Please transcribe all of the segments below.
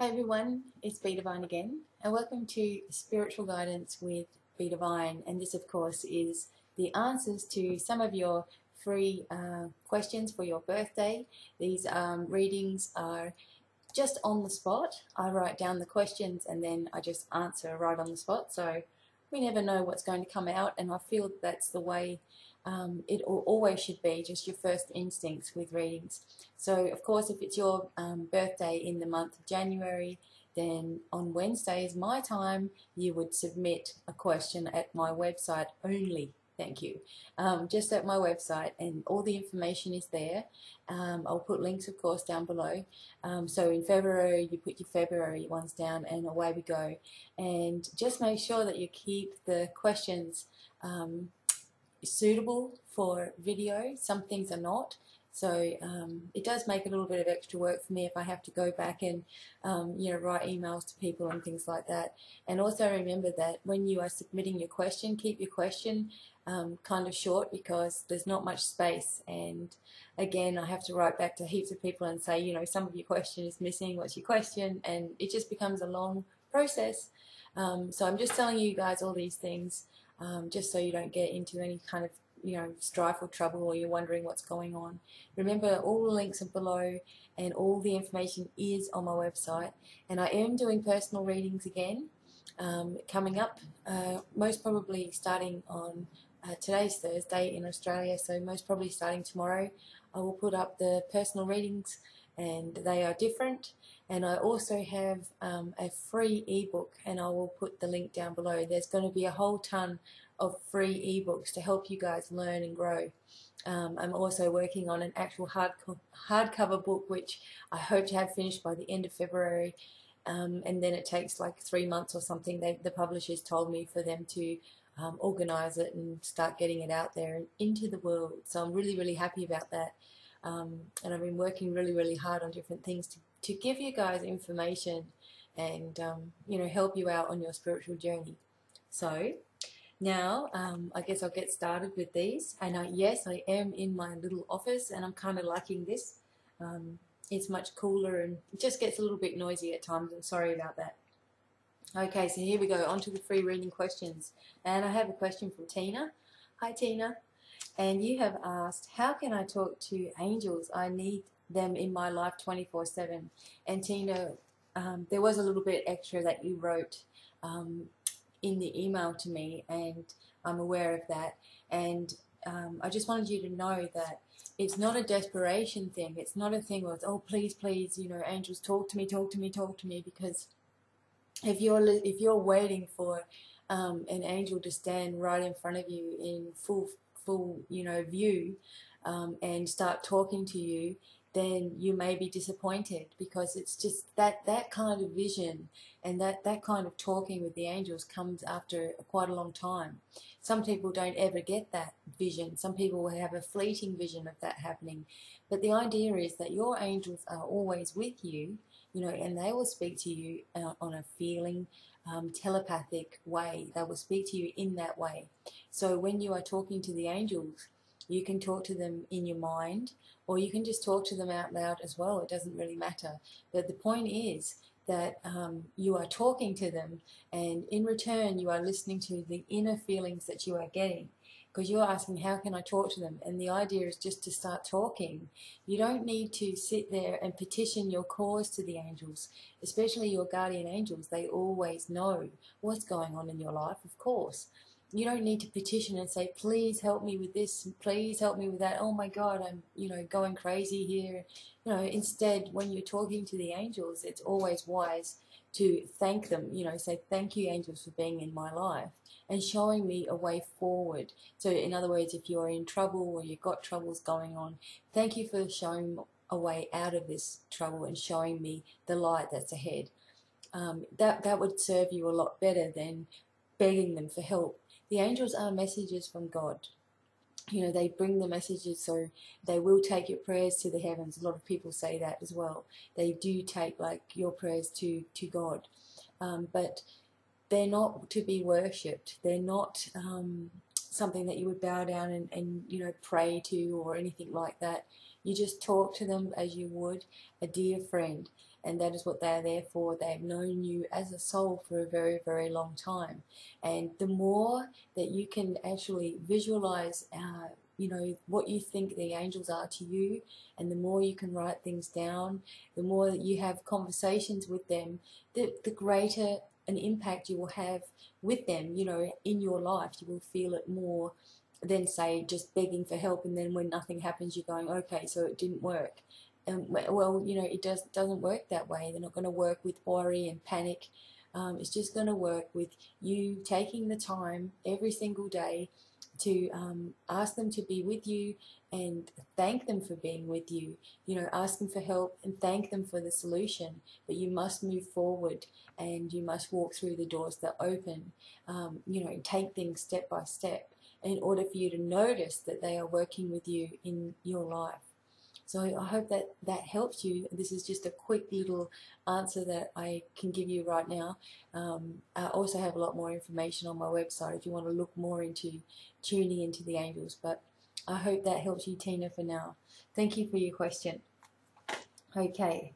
Hi everyone, it's BDevine again, and welcome to Spiritual Guidance with BDevine. And this, of course, is the answers to some of your free questions for your birthday. These readings are just on the spot. I write down the questions and then I just answer right on the spot. So we never know what's going to come out, and I feel that's the way it always should be, just your first instincts with readings. So of course, if it's your birthday in the month of January, then on Wednesdays my time you would submit a question at my website only. Thank you. Just at my website, and all the information is there. I'll put links, of course, down below. So in February, you put your February ones down, and away we go. And just make sure that you keep the questions suitable for video. Some things are not. So it does make a little bit of extra work for me if I have to go back and write emails to people and things like that. And also remember that when you are submitting your question, keep your question kind of short, because there's not much space. And again, I have to write back to heaps of people and say, some of your question is missing. What's your question? And it just becomes a long process. So I'm just telling you guys all these things just so you don't get into any kind of strife or trouble, or you're wondering what's going on. Remember, all the links are below and all the information is on my website. And I am doing personal readings again coming up, most probably starting on today's Thursday in Australia, so most probably starting tomorrow I will put up the personal readings, and they are different. And I also have a free ebook, and I will put the link down below. There's going to be a whole ton of free ebooks to help you guys learn and grow. I'm also working on an actual hardcover book, which I hope to have finished by the end of February. And then it takes like 3 months or something, the publishers told me, for them to organize it and start getting it out there and into the world. So I'm really, really happy about that. And I've been working really, really hard on different things to give you guys information and help you out on your spiritual journey. So now I guess I'll get started with these. And yes, I am in my little office, and I'm kind of liking this. It's much cooler, and it just gets a little bit noisy at times, and sorry about that. Okay, so here we go, on to the free reading questions. And I have a question from Tina. Hi Tina. And you have asked, how can I talk to angels? I need them in my life 24/7. And Tina, there was a little bit extra that you wrote in the email to me, and I'm aware of that. And I just wanted you to know that it's not a desperation thing. It's not a thing where it's, oh, please, please, angels, talk to me, talk to me, talk to me. Because if you're waiting for an angel to stand right in front of you in full view and start talking to you, then you may be disappointed, because it's just that kind of vision and that kind of talking with the angels comes after quite a long time. Some people don't ever get that vision. Some people will have a fleeting vision of that happening. But the idea is that your angels are always with you, and they will speak to you on a feeling, telepathic way. They will speak to you in that way. So when you are talking to the angels, you can talk to them in your mind, or you can just talk to them out loud as well. It doesn't really matter. But the point is that you are talking to them, and in return you are listening to the inner feelings that you are getting, because you're asking, how can I talk to them? And the idea is just to start talking. You don't need to sit there and petition your cause to the angels, especially your guardian angels. They always know what's going on in your life, of course. You don't need to petition and say, please help me with this, please help me with that. Oh my God, I'm going crazy here. Instead, when you're talking to the angels, it's always wise to thank them. Say, thank you, angels, for being in my life and showing me a way forward. So in other words, if you're in trouble or you've got troubles going on, thank you for showing a way out of this trouble and showing me the light that's ahead. That would serve you a lot better than begging them for help. The angels are messages from God. They bring the messages, so they will take your prayers to the heavens. A lot of people say that as well. They do take your prayers to God. But they're not to be worshipped. They're not something that you would bow down and pray to or anything like that. You just talk to them as you would a dear friend. and that is what they are there for. They've known you as a soul for a very, very long time, and the more that you can actually visualize you know, what you think the angels are to you, and the more you can write things down, the more that you have conversations with them, the greater an impact you will have with them, you know, in your life. You will feel it more than, say, just begging for help, and then when nothing happens you're going, okay, so it didn't work. Well, you know, it doesn't work that way. They're not going to work with worry and panic. It's just going to work with you taking the time every single day to ask them to be with you and thank them for being with you. You know, ask them for help and thank them for the solution. But you must move forward, and you must walk through the doors that open. You know, take things step by step in order for you to notice that they are working with you in your life. So I hope that that helps you. This is just a quick little answer that I can give you right now. I also have a lot more information on my website if you want to look more into tuning into the angels. But I hope that helps you, Tina, for now. Thank you for your question. Okay,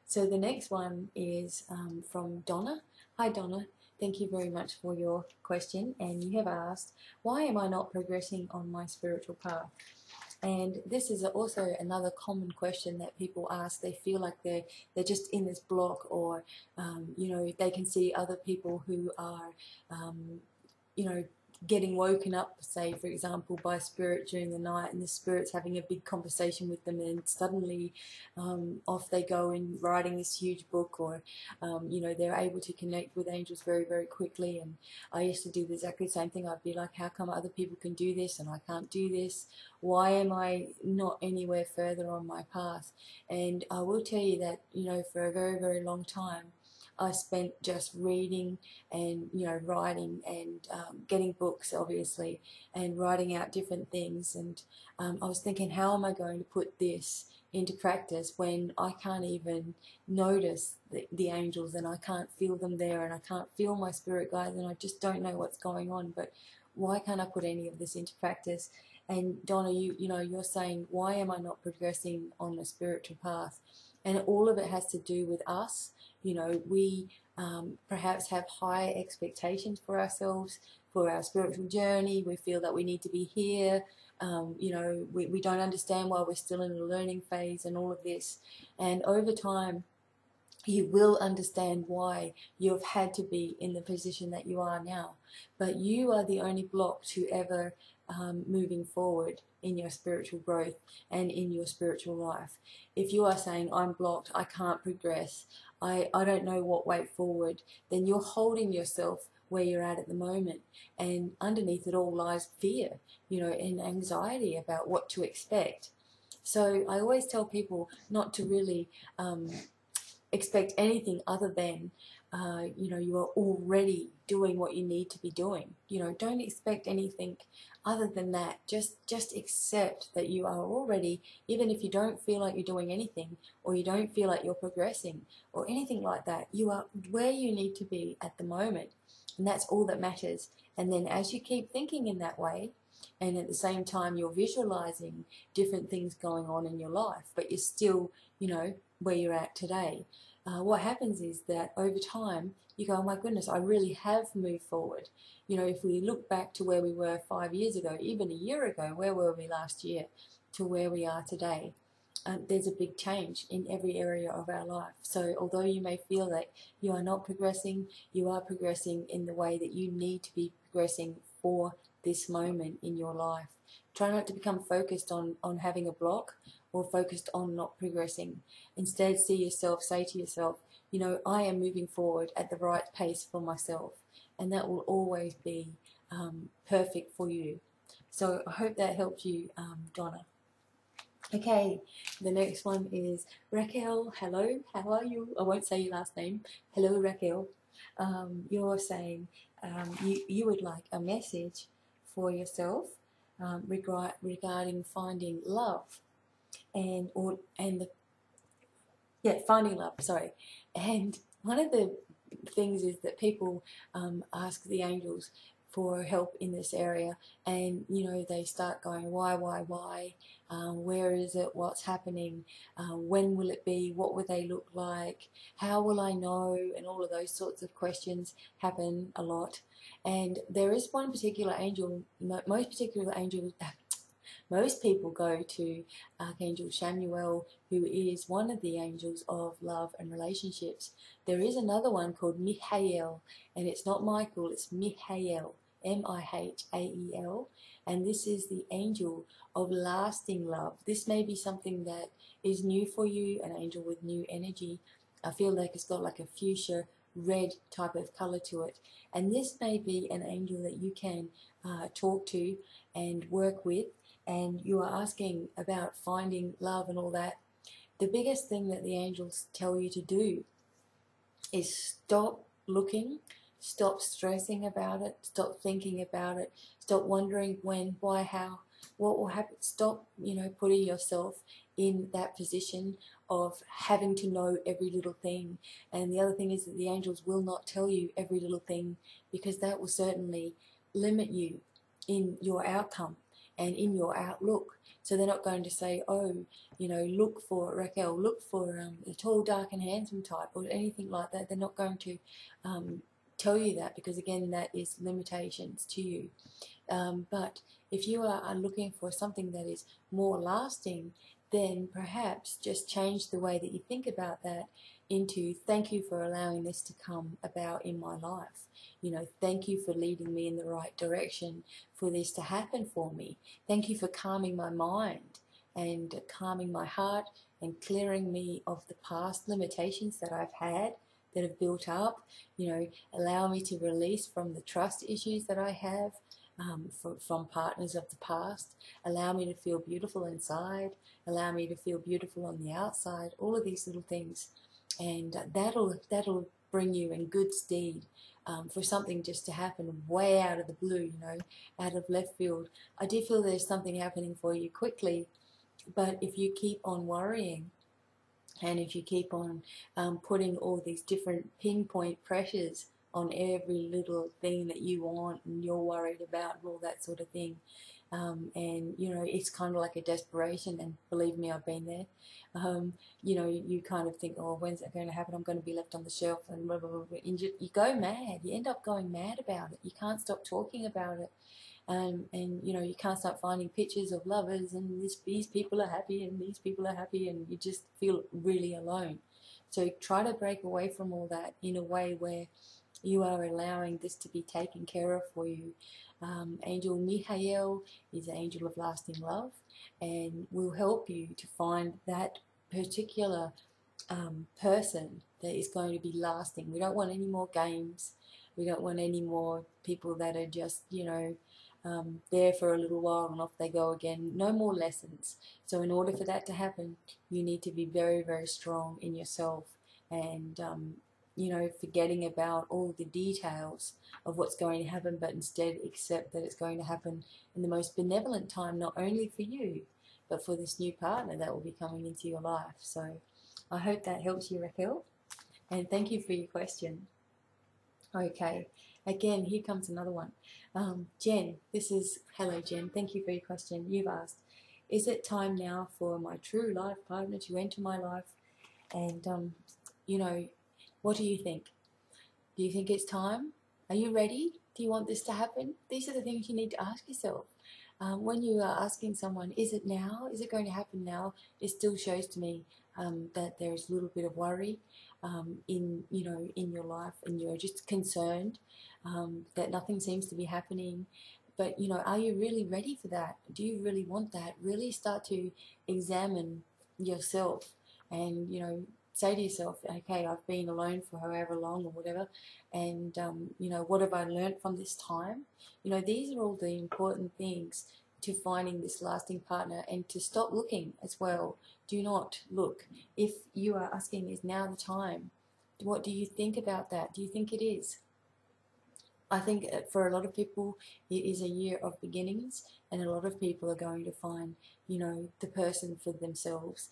so the next one is from Donna. Hi, Donna. Thank you very much for your question. And you have asked, why am I not progressing on my spiritual path? And this is also another common question that people ask. They feel like they're just in this block, or you know, they can see other people who are you know, getting woken up, say for example, by spirit during the night, and the spirit's having a big conversation with them, and suddenly off they go in writing this huge book, or you know, they're able to connect with angels very, very quickly. And I used to do exactly the same thing. I'd be like, how come other people can do this and I can't do this? Why am I not anywhere further on my path? And I will tell you that, you know, for a very, very long time I spent just reading and, you know, writing and getting books, obviously, and writing out different things. And I was thinking, how am I going to put this into practice when I can't even notice the angels, and I can't feel them there, and I can't feel my spirit guides, and I just don't know what's going on? But why can't I put any of this into practice? And Donna, you know, you're saying, why am I not progressing on the spiritual path? And all of it has to do with us. You know, we perhaps have high expectations for ourselves, for our spiritual journey. We feel that we need to be here. You know, we don't understand why we're still in the learning phase and all of this. And over time, you will understand why you've had to be in the position that you are now. But you are the only block to ever moving forward in your spiritual growth and in your spiritual life. If you are saying, I'm blocked, I can't progress, I don't know what way forward, then you're holding yourself where you're at the moment. And underneath it all lies fear, you know, and anxiety about what to expect. So I always tell people not to really expect anything other than you know, you are already doing what you need to be doing. You know, don't expect anything other than that. Just accept that you are already, even if you don't feel like you're doing anything, or you don't feel like you're progressing or anything like that, you are where you need to be at the moment, and that's all that matters. And then as you keep thinking in that way, and at the same time you're visualizing different things going on in your life, but you're still, you know, where you're at today, what happens is that over time you go, oh my goodness, I really have moved forward. You know, if we look back to where we were 5 years ago, even a year ago, where were we last year, to where we are today, there's a big change in every area of our life. So although you may feel that you are not progressing, you are progressing in the way that you need to be progressing for this moment in your life. Try not to become focused on having a block, or focused on not progressing. Instead, see yourself, say to yourself, you know, I am moving forward at the right pace for myself, and that will always be perfect for you. So I hope that helped you, Donna. Okay, the next one is Raquel. Hello, how are you? I won't say your last name. Hello, Raquel. You're saying you would like a message for yourself regarding finding love. Finding love, sorry. And one of the things is that people ask the angels for help in this area, and you know, they start going, why, where is it, what's happening, when will it be, what will they look like, how will I know, and all of those sorts of questions happen a lot. And there is one particular angel, most people go to Archangel Samuel, who is one of the angels of love and relationships. There is another one called Michael, and it's not Michael, it's Michael, Mihael, and this is the angel of lasting love. This may be something that is new for you, an angel with new energy. I feel like it's got like a fuchsia red type of color to it, and this may be an angel that you can talk to and work with, and you are asking about finding love and all that. The biggest thing that the angels tell you to do is stop looking, stop stressing about it, stop thinking about it, stop wondering when, why, how, what will happen. Stop, you know, putting yourself in that position of having to know every little thing. And the other thing is that the angels will not tell you every little thing, because that will certainly limit you in your outcome and in your outlook. So they're not going to say, oh, you know, look for Raquel, look for the tall, dark and handsome type, or anything like that. They're not going to tell you that, because again, that is limitations to you. But if you are looking for something that is more lasting, then perhaps just change the way that you think about that into, thank you for allowing this to come about in my life. You know, thank you for leading me in the right direction for this to happen for me. Thank you for calming my mind and calming my heart and clearing me of the past limitations that I've had that have built up. You know, allow me to release from the trust issues that I have from partners of the past. Allow me to feel beautiful inside. Allow me to feel beautiful on the outside. All of these little things, and that'll bring you in good stead for something just to happen way out of the blue, you know, out of left field. I do feel there's something happening for you quickly, but if you keep on worrying, and if you keep on putting all these different pinpoint pressures on every little thing that you want and you're worried about and all that sort of thing, and you know, it's kind of like a desperation, and believe me, I've been there. You know, you kind of think, oh, when's that going to happen? I'm going to be left on the shelf, and blah, blah, blah, blah. And you go mad. You end up going mad about it. You can't stop talking about it. And you know, you can't start finding pictures of lovers and these people are happy and these people are happy, and you just feel really alone. So try to break away from all that in a way where you are allowing this to be taken care of for you. Angel Michael is an angel of lasting love, and will help you to find that particular person that is going to be lasting. We don't want any more games. We don't want any more people that are just, you know, there for a little while and off they go again. No more lessons. So in order for that to happen, you need to be very, very strong in yourself, and you know, forgetting about all the details of what's going to happen, but instead accept that it's going to happen in the most benevolent time, not only for you, but for this new partner that will be coming into your life. So I hope that helps you, Raquel, and thank you for your question. Okay, again, here comes another one. Jen, hello Jen, thank you for your question. You've asked, is it time now for my true life partner to enter my life? And, you know, what do you think? Do you think it's time? Are you ready? Do you want this to happen? These are the things you need to ask yourself. When you are asking someone, is it now? Is it going to happen now? It still shows to me that there's a little bit of worry in your life, and you're just concerned that nothing seems to be happening. But you know, are you really ready for that? Do you really want that? Really start to examine yourself, and you know, say to yourself, okay, I've been alone for however long or whatever, and you know, what have I learned from this time? You know, these are all the important things to finding this lasting partner, and to stop looking as well. Do not look. If you are asking, is now the time? What do you think about that? Do you think it is? I think for a lot of people it is a year of beginnings, and a lot of people are going to find, you know, the person for themselves,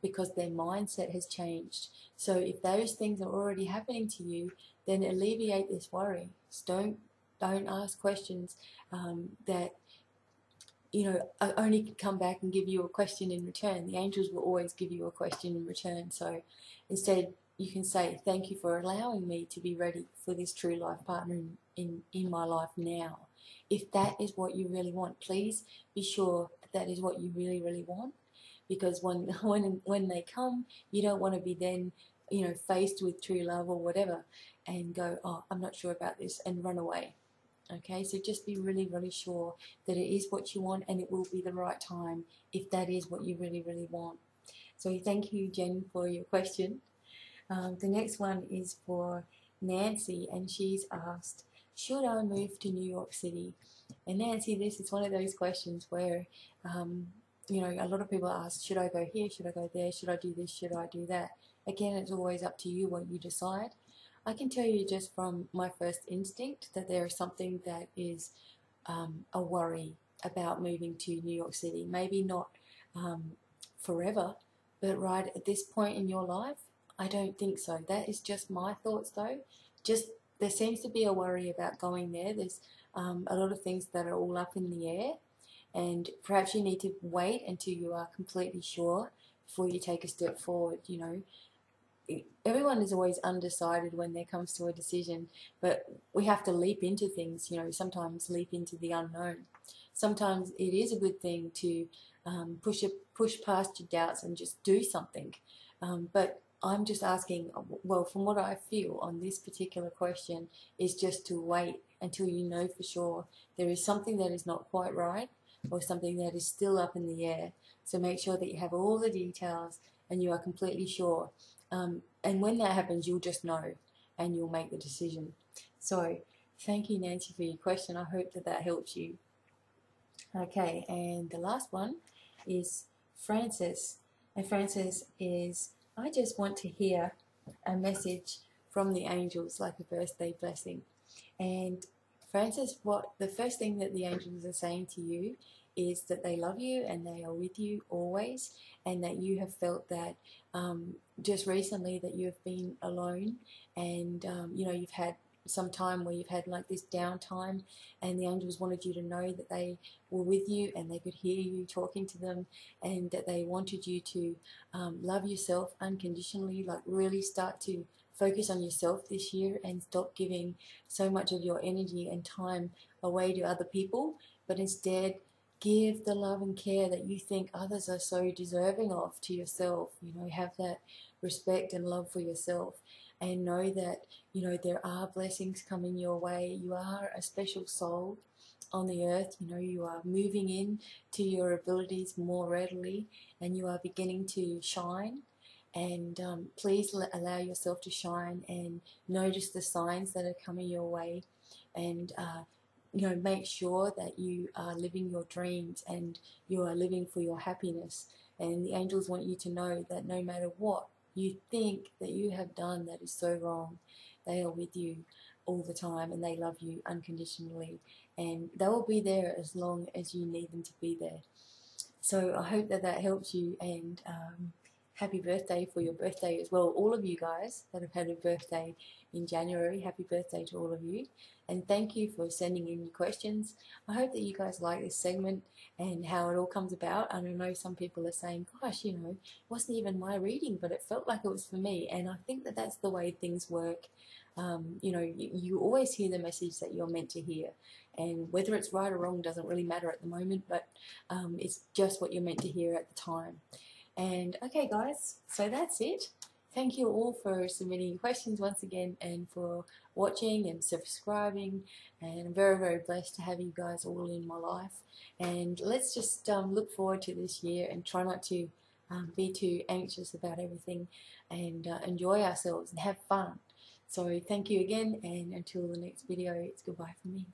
because their mindset has changed. So if those things are already happening to you, then alleviate this worry. Don't Don't ask questions that only come back and give you a question in return. The angels will always give you a question in return. So instead, you can say, thank you for allowing me to be ready for this true life partner in my life now. If that is what you really want, please be sure that is what you really, really want. Because when they come, you don't want to be then, faced with true love or whatever and go, oh, I'm not sure about this, and run away. Okay, so just be really, really sure that it is what you want, and it will be the right time if that is what you really, really want. So thank you, Jen, for your question. The next one is for Nancy, and she's asked, should I move to New York City? And Nancy, this is one of those questions where, a lot of people ask, should I go here, should I go there, should I do this, should I do that? Again, it's always up to you what you decide. I can tell you just from my first instinct that there is something that is a worry about moving to New York City. Maybe not forever, but right at this point in your life, I don't think so. That is just my thoughts though. Just there seems to be a worry about going there. There's a lot of things that are all up in the air, and perhaps you need to wait until you are completely sure before you take a step forward. Everyone is always undecided when there comes to a decision, but we have to leap into things, sometimes leap into the unknown. Sometimes it is a good thing to push past your doubts and just do something. But I'm just asking, well, from what I feel on this particular question, is just to wait until you know for sure there is something that is not quite right or something that is still up in the air. So make sure that you have all the details and you are completely sure. And when that happens, you'll just know and you'll make the decision. So thank you, Nancy, for your question. I hope that that helps you. Okay, and the last one is Frances. And Frances is, I just want to hear a message from the angels, like a birthday blessing. And Frances, the first thing that the angels are saying to you is that they love you and they are with you always, and that you have felt that just recently that you have been alone, and you've had some time where you've had like this downtime, and the angels wanted you to know that they were with you and they could hear you talking to them, and that they wanted you to love yourself unconditionally, like really start to focus on yourself this year and stop giving so much of your energy and time away to other people, but instead give the love and care that you think others are so deserving of to yourself. Have that respect and love for yourself, and know that there are blessings coming your way. You are a special soul on the earth. You are moving in to your abilities more readily, and you are beginning to shine. And please allow yourself to shine and notice the signs that are coming your way, and make sure that you are living your dreams and you are living for your happiness. And the angels want you to know that no matter what you think that you have done that is so wrong, they are with you all the time, and they love you unconditionally, and they will be there as long as you need them to be there. So I hope that that helps you, and happy birthday for your birthday as well. All of you guys that have had a birthday in January, happy birthday to all of you. And thank you for sending in your questions. I hope that you guys like this segment and how it all comes about. And I know some people are saying, gosh, it wasn't even my reading, but it felt like it was for me. And I think that that's the way things work. You always hear the message that you're meant to hear. And whether it's right or wrong doesn't really matter at the moment, but it's just what you're meant to hear at the time. And okay, guys, so that's it. Thank you all for submitting questions once again, and for watching and subscribing. And I'm very, very blessed to have you guys all in my life. And let's just look forward to this year and try not to be too anxious about everything, and enjoy ourselves and have fun. So thank you again, and until the next video, it's goodbye from me.